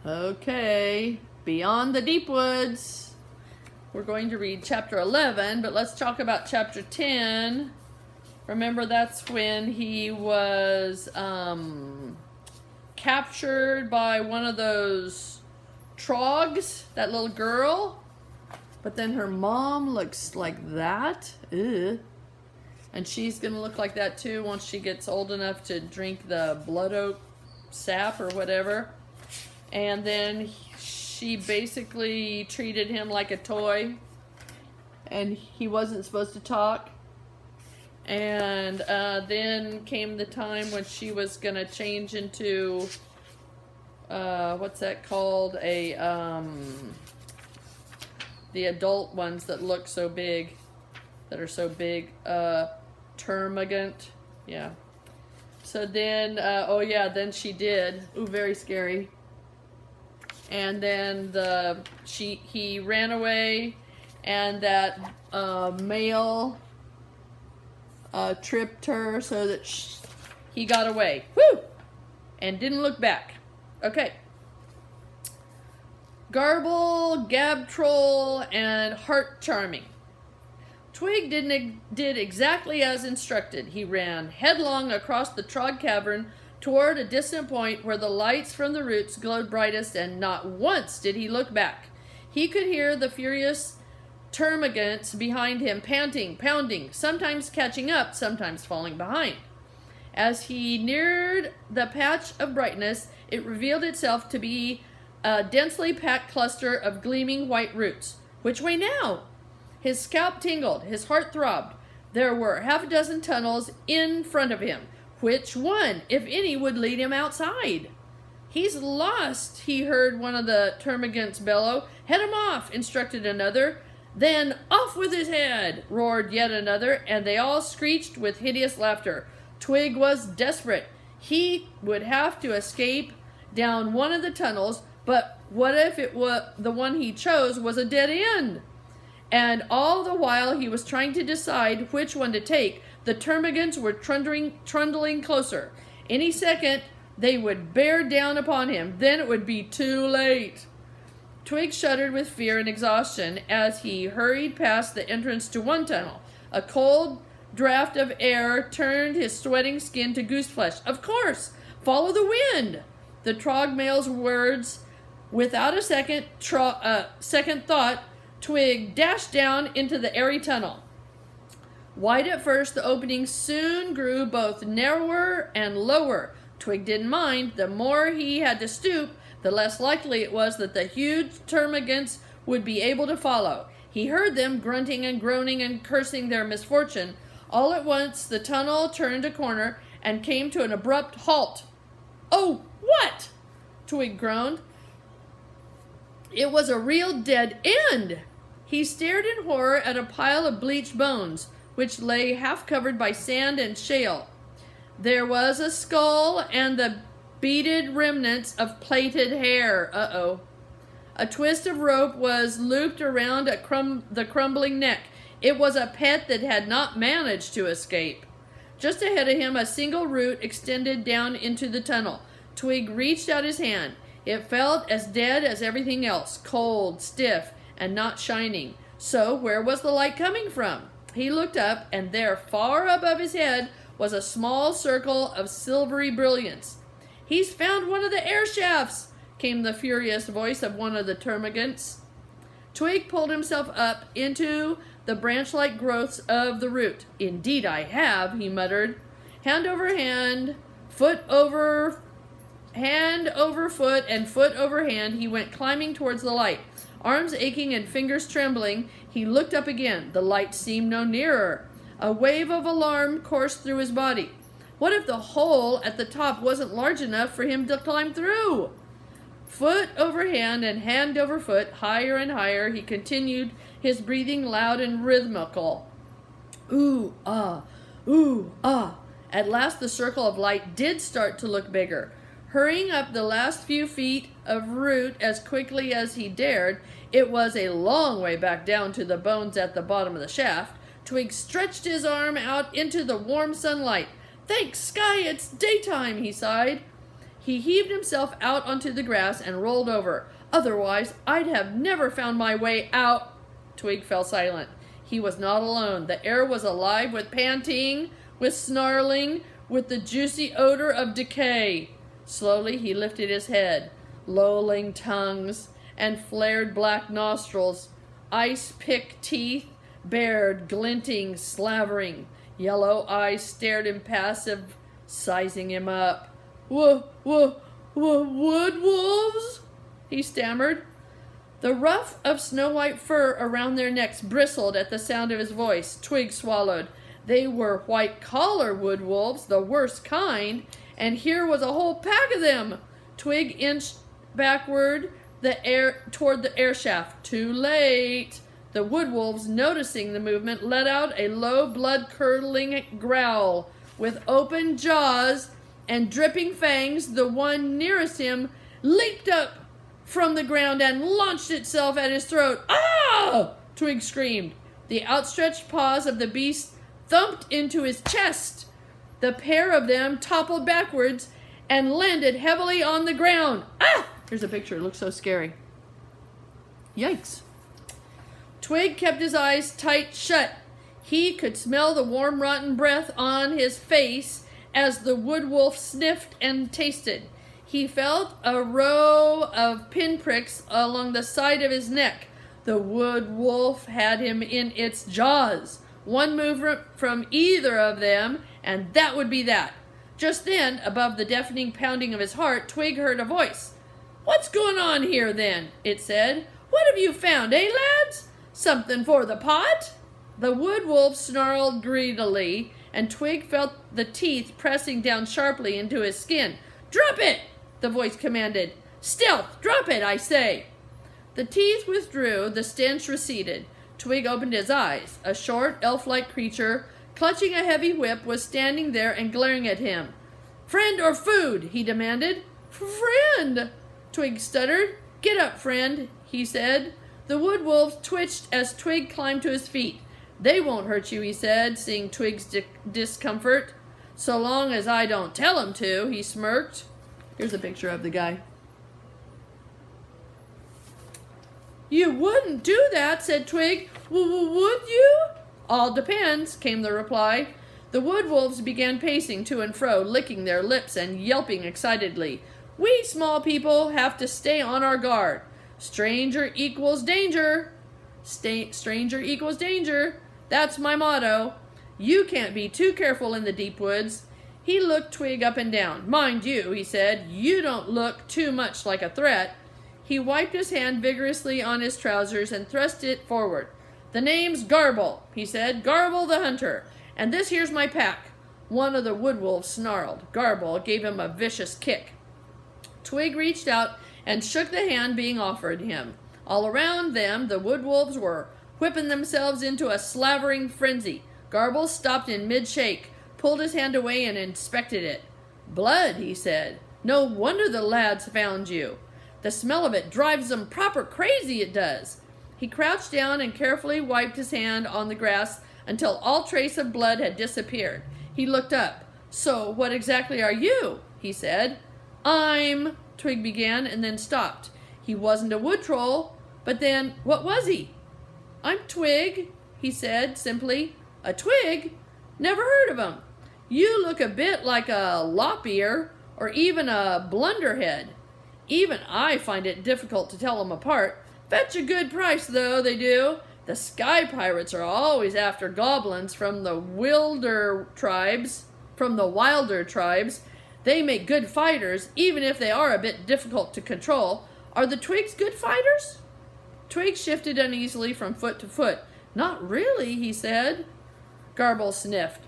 Okay, Beyond the Deepwoods. We're going to read chapter 11, but let's talk about chapter 10. Remember, that's when he was captured by one of those trogs, that little girl. But then her mom looks like that. Ugh. And she's going to look like that too once she gets old enough to drink the blood oak sap or whatever. And then she basically treated him like a toy. And he wasn't supposed to talk. And then came the time when she was going to change into, what's that called? The adult ones that look so big, that are so big. Termagant. Yeah. So then, then she did. Ooh, very scary. And then he ran away, and that male tripped her so that he got away. Woo! And didn't look back. Okay. Garble, Gab Troll, and Heart Charming. Twig did exactly as instructed. He ran headlong across the trog cavern toward a distant point where the lights from the roots glowed brightest, and not once did he look back. He could hear the furious termagants behind him panting, pounding, sometimes catching up, sometimes falling behind. As he neared the patch of brightness, it revealed itself to be a densely packed cluster of gleaming white roots. Which way now? His scalp tingled, his heart throbbed. There were half a dozen tunnels in front of him. Which one, if any, would lead him outside? He's lost, he heard one of the termagants bellow. Head him off, instructed another. Then off with his head, roared yet another, and they all screeched with hideous laughter. Twig was desperate. He would have to escape down one of the tunnels, but what if the one he chose was a dead end? And all the while he was trying to decide which one to take, the termagants were trundling closer. Any second, they would bear down upon him. Then it would be too late. Twig shuddered with fear and exhaustion as he hurried past the entrance to one tunnel. A cold draft of air turned his sweating skin to gooseflesh. Of course! Follow the wind! The trog male's words. Without a second thought, Twig dashed down into the airy tunnel. Wide at first, the opening soon grew both narrower and lower. Twig didn't mind. The more he had to stoop, the less likely it was that the huge termagants would be able to follow. He heard them grunting and groaning and cursing their misfortune. All at once, the tunnel turned a corner and came to an abrupt halt. "Oh, what?" Twig groaned. It was a real dead end. He stared in horror at a pile of bleached bones, which lay half covered by sand and shale. There was a skull and the beaded remnants of plaited hair. Uh-oh. A twist of rope was looped around the crumbling neck. It was a pet that had not managed to escape. Just ahead of him, a single root extended down into the tunnel. Twig reached out his hand. It felt as dead as everything else, cold, stiff, and not shining. So where was the light coming from? He looked up, and there, far above his head, was a small circle of silvery brilliance. "He's found one of the air shafts," came the furious voice of one of the termagants. Twig pulled himself up into the branch-like growths of the root. "Indeed I have," he muttered. Hand over hand, foot over foot, and foot over hand, he went climbing towards the light. Arms aching and fingers trembling, he looked up again. The light seemed no nearer. A wave of alarm coursed through his body. What if the hole at the top wasn't large enough for him to climb through? Foot over hand and hand over foot, higher and higher, he continued, his breathing loud and rhythmical. Ooh, ah, ooh, ah. At last the circle of light did start to look bigger. Hurrying up the last few feet of root as quickly as he dared, it was a long way back down to the bones at the bottom of the shaft. Twig stretched his arm out into the warm sunlight. "Thank sky, it's daytime," he sighed. He heaved himself out onto the grass and rolled over. Otherwise, I'd have never found my way out. Twig fell silent. He was not alone. The air was alive with panting, with snarling, with the juicy odor of decay. Slowly he lifted his head. Lolling tongues and flared black nostrils, ice-pick teeth bared, glinting, slavering. Yellow eyes stared impassive, sizing him up. Wood wolves? He stammered. The ruff of snow-white fur around their necks bristled at the sound of his voice. Twig swallowed. They were white-collar wood wolves, the worst kind, and here was a whole pack of them. Twig inched backward toward the air shaft. Too late. The wood wolves, noticing the movement, let out a low, blood-curdling growl. With open jaws and dripping fangs, the one nearest him leaped up from the ground and launched itself at his throat. Ah! Twig screamed. The outstretched paws of the beast thumped into his chest. The pair of them toppled backwards and landed heavily on the ground. Ah! Here's a picture. It looks so scary. Yikes. Twig kept his eyes tight shut. He could smell the warm, rotten breath on his face as the wood wolf sniffed and tasted. He felt a row of pinpricks along the side of his neck. The wood wolf had him in its jaws. One movement from either of them, and that would be that. Just then, above the deafening pounding of his heart, Twig heard a voice. "What's going on here, then?" it said. "What have you found, eh, lads? Something for the pot?" The wood wolf snarled greedily, and Twig felt the teeth pressing down sharply into his skin. "Drop it!" the voice commanded. "Stealth! Drop it, I say!" The teeth withdrew, the stench receded. Twig opened his eyes. A short, elf-like creature, clutching a heavy whip, was standing there and glaring at him. "Friend or food?" he demanded. "Friend!" Twig stuttered. "Get up, friend," he said. The wood wolves twitched as Twig climbed to his feet. "They won't hurt you," he said, seeing Twig's discomfort. "So long as I don't tell 'em to," he smirked. Here's a picture of the guy. "You wouldn't do that," said Twig. "Would you?" "All depends," came the reply. The wood wolves began pacing to and fro, licking their lips and yelping excitedly. "We small people have to stay on our guard. Stranger equals danger. Stranger equals danger. That's my motto. You can't be too careful in the deep woods." He looked Twig up and down. "Mind you," he said, "you don't look too much like a threat." He wiped his hand vigorously on his trousers and thrust it forward. "The name's Garble," he said. "Garble the hunter. And this here's my pack." One of the wood wolves snarled. Garble gave him a vicious kick. Twig reached out and shook the hand being offered him. All around them, the wood wolves were whipping themselves into a slavering frenzy. Garble stopped in mid-shake, pulled his hand away and inspected it. "Blood," he said. "No wonder the lads found you. The smell of it drives them proper crazy, it does." He crouched down and carefully wiped his hand on the grass until all trace of blood had disappeared. He looked up. "So what exactly are you?" he said. "I'm..." Twig began and then stopped. He wasn't a wood troll, but then what was he? "I'm Twig," he said simply. "A twig? Never heard of him. You look a bit like a lop-ear or even a blunderhead. Even I find it difficult to tell them apart. Fetch a good price, though, they do. The sky pirates are always after goblins from the wilder tribes. They make good fighters, even if they are a bit difficult to control. Are the twigs good fighters?" Twig shifted uneasily from foot to foot. "Not really," he said. Garble sniffed.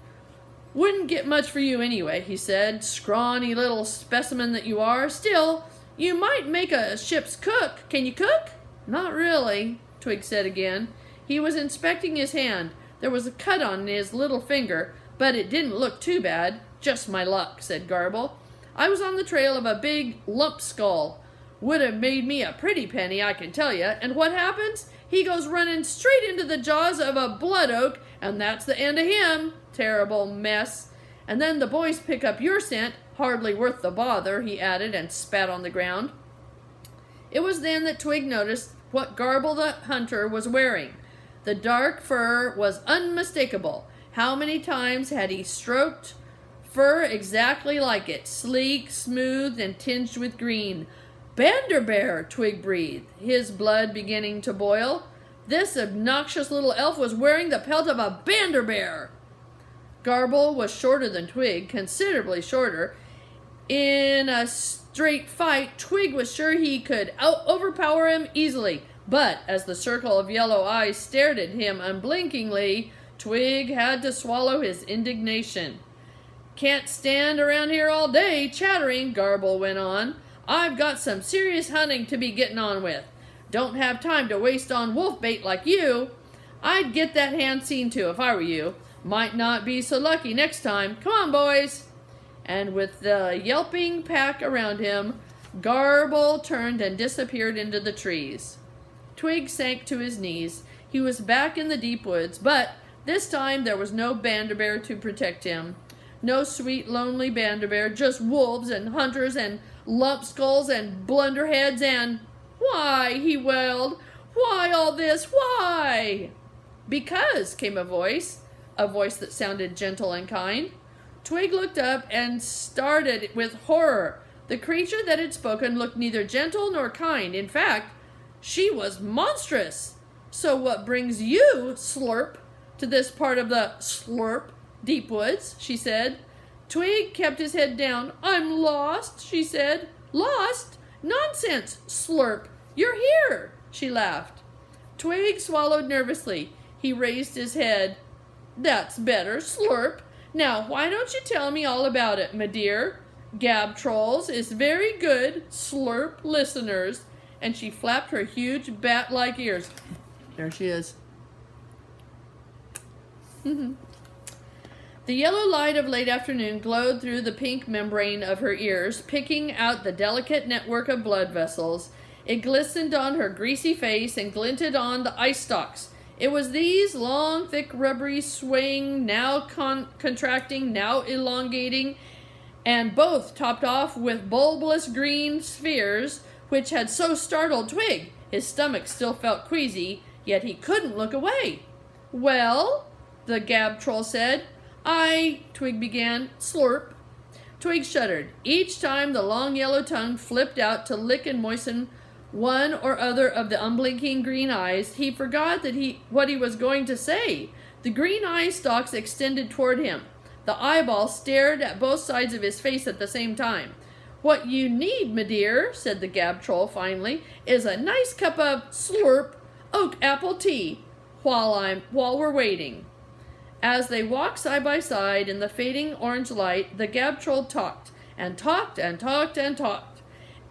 "Wouldn't get much for you anyway," he said. "Scrawny little specimen that you are. Still, you might make a ship's cook. Can you cook?" "Not really," Twig said again. He was inspecting his hand. There was a cut on his little finger, but it didn't look too bad. "Just my luck," said Garble. "I was on the trail of a big lump skull. Would have made me a pretty penny, I can tell you. And what happens? He goes running straight into the jaws of a blood oak, and that's the end of him. Terrible mess. And then the boys pick up your scent, hardly worth the bother, he added, and spat on the ground. It was then that Twig noticed what garble the hunter was wearing. The dark fur was unmistakable. How many times had he stroked fur exactly like it, sleek, smooth, and tinged with green? Banderbear, Twig breathed, his blood beginning to boil. This obnoxious little elf was wearing the pelt of a Banderbear. Garble was shorter than Twig, considerably shorter. In a straight fight, Twig was sure he could overpower him easily. But as the circle of yellow eyes stared at him unblinkingly, Twig had to swallow his indignation. Can't stand around here all day chattering, Garble went on. I've got some serious hunting to be getting on with. Don't have time to waste on wolf bait like you. I'd get that hand seen to if I were you. Might not be so lucky next time. Come on, boys. And with the yelping pack around him, Garble turned and disappeared into the trees. Twig sank to his knees. He was back in the deep woods, but this time there was no Banderbear to protect him. No sweet, lonely Banderbear, just wolves and hunters and lumpskulls and blunderheads and... Why, he wailed, why all this, why? Because, came a voice that sounded gentle and kind. Twig looked up and started with horror. The creature that had spoken looked neither gentle nor kind. In fact, she was monstrous. So what brings you, Slurp, to this part of the Slurp Deepwoods? She said. Twig kept his head down. I'm lost, she said. Lost? Nonsense, Slurp. You're here, she laughed. Twig swallowed nervously. He raised his head. That's better, Slurp. Now, why don't you tell me all about it, my dear? Gab Trolls is very good, Slurp listeners. And she flapped her huge bat-like ears. There she is. The yellow light of late afternoon glowed through the pink membrane of her ears, picking out the delicate network of blood vessels. It glistened on her greasy face and glinted on the ice stalks. It was these long, thick, rubbery, swaying, now contracting, now elongating, and both topped off with bulbous green spheres, which had so startled Twig. His stomach still felt queasy, yet he couldn't look away. Well, the Gab Troll said. Twig began. Slurp. Twig shuddered. Each time the long yellow tongue flipped out to lick and moisten one or other of the unblinking green eyes, he forgot what he was going to say. The green eye stalks extended toward him. The eyeball stared at both sides of his face at the same time. What you need, my dear, said the Gab Troll finally, is a nice cup of Slurp oak apple tea while we're waiting. As they walked side by side in the fading orange light, the Gab Troll talked and talked and talked and talked.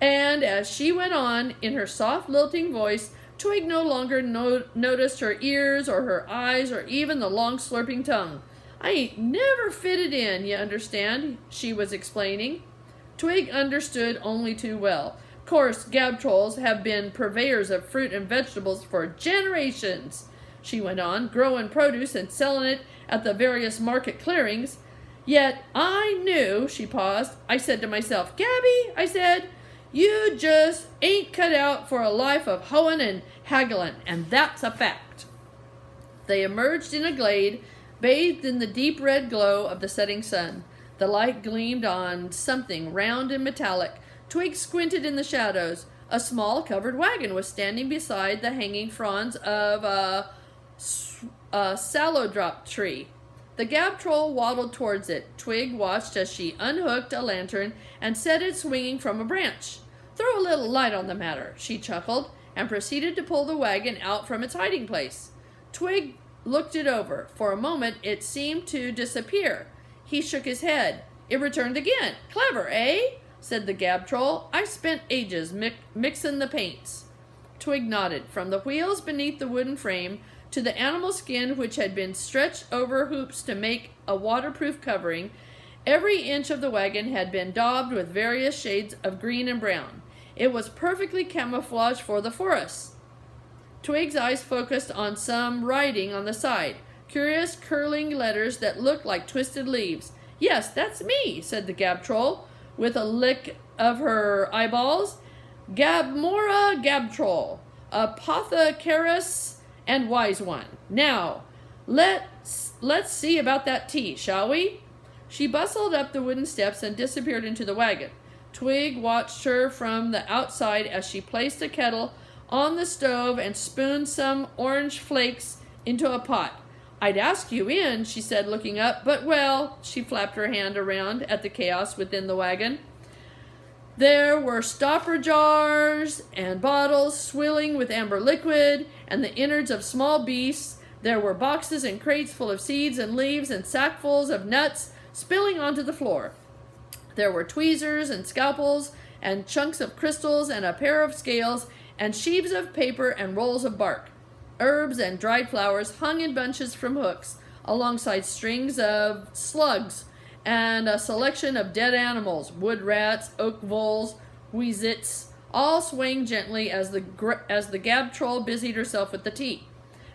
And as she went on, in her soft, lilting voice, Twig no longer noticed her ears or her eyes or even the long slurping tongue. I ain't never fitted in, you understand, she was explaining. Twig understood only too well. Course, Gab Trolls have been purveyors of fruit and vegetables for generations, she went on, growing produce and selling it at the various market clearings. Yet I knew, she paused. I said to myself, Gabby, I said, you just ain't cut out for a life of hoeing and haggling, and that's a fact. They emerged in a glade, bathed in the deep red glow of the setting sun. The light gleamed on something round and metallic. Twig squinted in the shadows. A small covered wagon was standing beside the hanging fronds of a sallow-drop tree. The Gab Troll waddled towards it. Twig watched as she unhooked a lantern and set it swinging from a branch. Throw a little light on the matter, she chuckled, and proceeded to pull the wagon out from its hiding place. Twig looked it over. For a moment it seemed to disappear. He shook his head. It returned again. Clever, eh? Said the Gab Troll. I spent ages mixing the paints. Twig nodded. From the wheels beneath the wooden frame to the animal skin which had been stretched over hoops to make a waterproof covering, every inch of the wagon had been daubed with various shades of green and brown. It was perfectly camouflaged for the forest. Twig's eyes focused on some writing on the side, curious curling letters that looked like twisted leaves. Yes, that's me, said the Gab Troll, with a lick of her eyeballs. Gabmora Gabtroll, apothecarus and wise one. Now, let's see about that tea, shall we? She bustled up the wooden steps and disappeared into the wagon. Twig watched her from the outside as she placed a kettle on the stove and spooned some orange flakes into a pot. I'd ask you in, she said, looking up, but well, she flapped her hand around at the chaos within the wagon. There were stopper jars and bottles swilling with amber liquid and the innards of small beasts. There were boxes and crates full of seeds and leaves and sackfuls of nuts spilling onto the floor. There were tweezers and scalpels and chunks of crystals and a pair of scales and sheaves of paper and rolls of bark. Herbs and dried flowers hung in bunches from hooks, alongside strings of slugs and a selection of dead animals, wood rats, oak voles, wheezits, all swaying gently as the Gab Troll busied herself with the tea.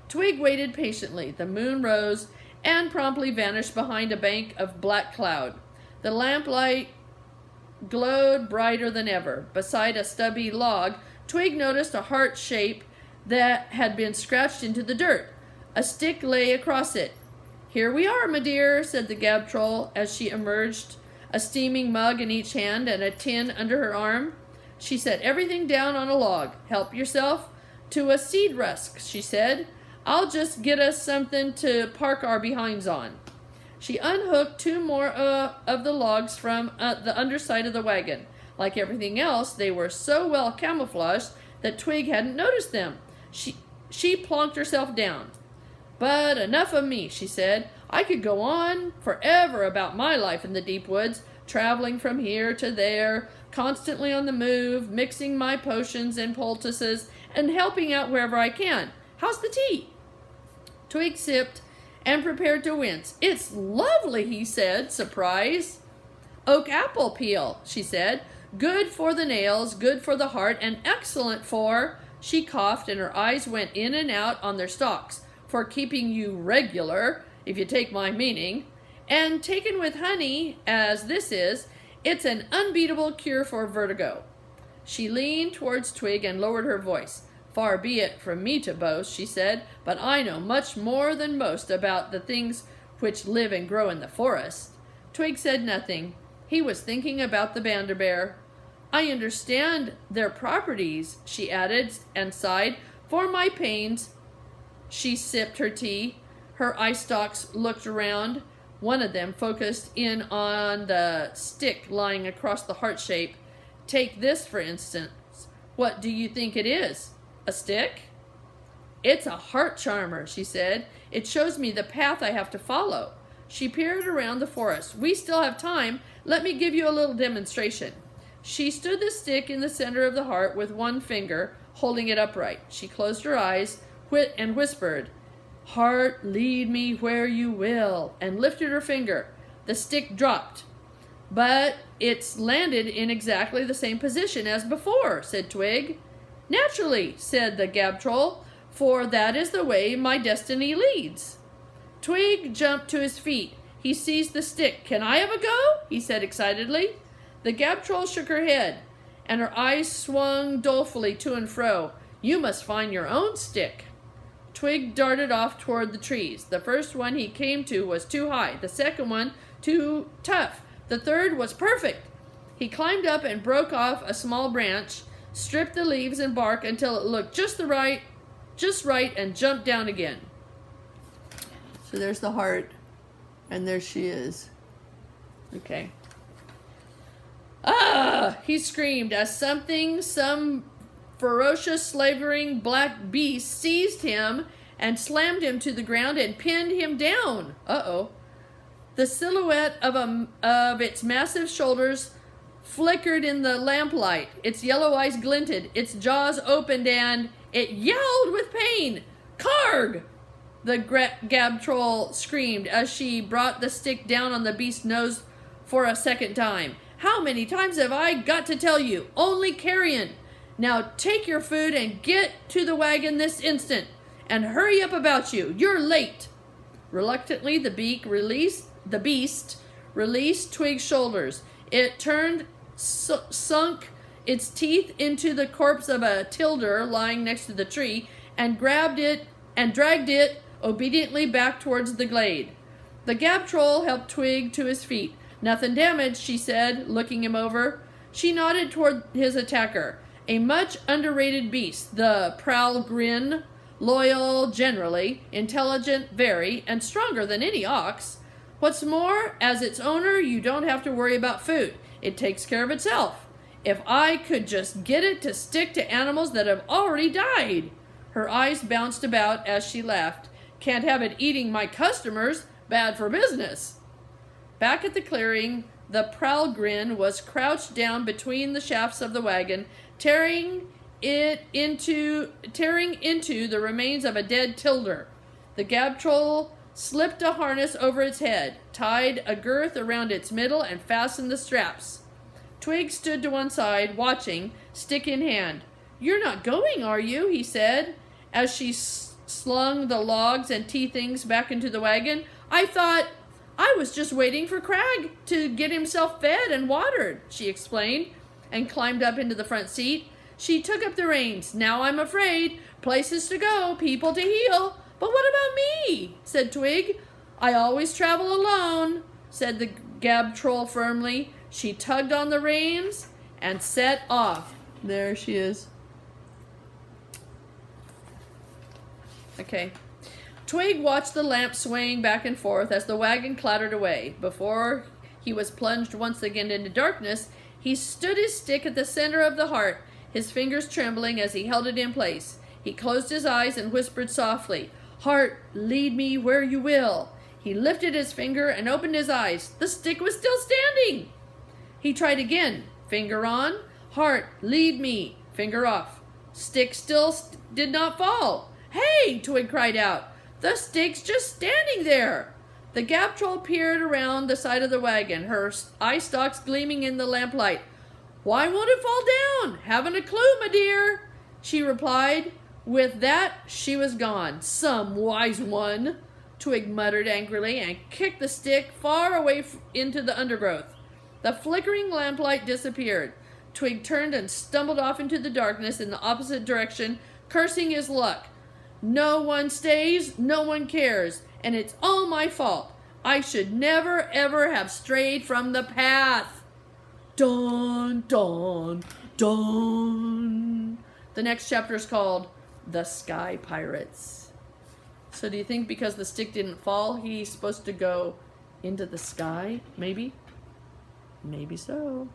Twig waited patiently. The moon rose and promptly vanished behind a bank of black cloud. The lamplight glowed brighter than ever. Beside a stubby log, Twig noticed a heart shape that had been scratched into the dirt. A stick lay across it. Here we are, my dear, said the Gab Troll as she emerged, a steaming mug in each hand and a tin under her arm. She set everything down on a log. Help yourself to a seed rusk, she said. I'll just get us something to park our behinds on. She unhooked two more of the logs from the underside of the wagon. Like everything else, they were so well camouflaged that Twig hadn't noticed them. She plonked herself down. But enough of me, she said. I could go on forever about my life in the deep woods, traveling from here to there, constantly on the move, mixing my potions and poultices, and helping out wherever I can. How's the tea? Twig sipped and prepared to wince. It's lovely, he said, surprised. Oak apple peel, she said. Good for the nails, good for the heart, and excellent for... She coughed and her eyes went in and out on their stalks. For keeping you regular, if you take my meaning. And taken with honey, as this is, it's an unbeatable cure for vertigo. She leaned towards Twig and lowered her voice. Far be it from me to boast, she said, but I know much more than most about the things which live and grow in the forest. Twig said nothing. He was thinking about the Banderbear. I understand their properties, she added, and sighed. For my pains. She sipped her tea. Her eye stalks looked around. One of them focused in on the stick lying across the heart shape. Take this, for instance. What do you think it is? A stick? It's a heart charmer, she said. It shows me the path I have to follow. She peered around the forest. We still have time. Let me give you a little demonstration. She stood the stick in the center of the heart with one finger, holding it upright. She closed her eyes and whispered, Heart, lead me where you will, and lifted her finger. The stick dropped. But it's landed in exactly the same position as before, said Twig. Naturally, said the Gab Troll, for that is the way my destiny leads. Twig jumped to his feet. He seized the stick. Can I have a go? He said excitedly. The Gab Troll shook her head, and her eyes swung dolefully to and fro. You must find your own stick. Twig darted off toward the trees. The first one he came to was too high, the second one too tough. The third was perfect. He climbed up and broke off a small branch, stripped the leaves and bark until it looked just right, and jumped down again. So there's the heart, and there she is. Okay. Ah! He screamed as some ferocious, slavering black beast seized him and slammed him to the ground and pinned him down. Uh-oh. The silhouette of its massive shoulders flickered in the lamplight. Its yellow eyes glinted. Its jaws opened and it yelled with pain. Karg! The Gab Troll screamed as she brought the stick down on the beast's nose for a second time. How many times have I got to tell you? Only carrion. Now take your food and get to the wagon this instant. And hurry up about you. You're late. Reluctantly, the beast released Twig's shoulders. It turned, sunk its teeth into the corpse of a tilder lying next to the tree, and grabbed it and dragged it obediently back towards the glade. The gab troll helped Twig to his feet. "Nothing damaged," she said, looking him over. She nodded toward his attacker, a much underrated beast, the prowl grin, loyal generally, intelligent very, and stronger than any ox. What's more, as its owner, you don't have to worry about food. It takes care of itself. If I could just get it to stick to animals that have already died. Her eyes bounced about as she laughed. Can't have it eating my customers. Bad for business. Back at the clearing, the prowl grin was crouched down between the shafts of the wagon, tearing into the remains of a dead tilder. The gab troll slipped a harness over its head, tied a girth around its middle, and fastened the straps. Twig stood to one side, watching, stick in hand. "You're not going, are you?" he said, as she slung the logs and tea things back into the wagon. I was just waiting for Crag to get himself fed and watered," she explained, and climbed up into the front seat. She took up the reins. "Now I'm afraid. Places to go, people to heal." "But what about me?" said Twig. "I always travel alone," said the gab troll firmly. She tugged on the reins and set off. There she is. Okay. Twig watched the lamp swaying back and forth as the wagon clattered away. Before he was plunged once again into darkness, he stood his stick at the center of the heart, his fingers trembling as he held it in place. He closed his eyes and whispered softly, "Heart, lead me where you will." He lifted his finger and opened his eyes. The stick was still standing. He tried again. Finger on. "Heart, lead me." Finger off. Stick still did not fall. "Hey!" Twig cried out. "The stick's just standing there." The gab troll peered around the side of the wagon, her eye stalks gleaming in the lamplight. "Why won't it fall down?" "Haven't a clue, my dear," she replied. With that, she was gone. "Some wise one," Twig muttered angrily, and kicked the stick far away into the undergrowth. The flickering lamplight disappeared. Twig turned and stumbled off into the darkness in the opposite direction, cursing his luck. "No one stays, no one cares, and it's all my fault. I should never, ever have strayed from the path." Dun, dun, dun. The next chapter is called The Sky Pirates. So do you think because the stick didn't fall, he's supposed to go into the sky? Maybe? Maybe so.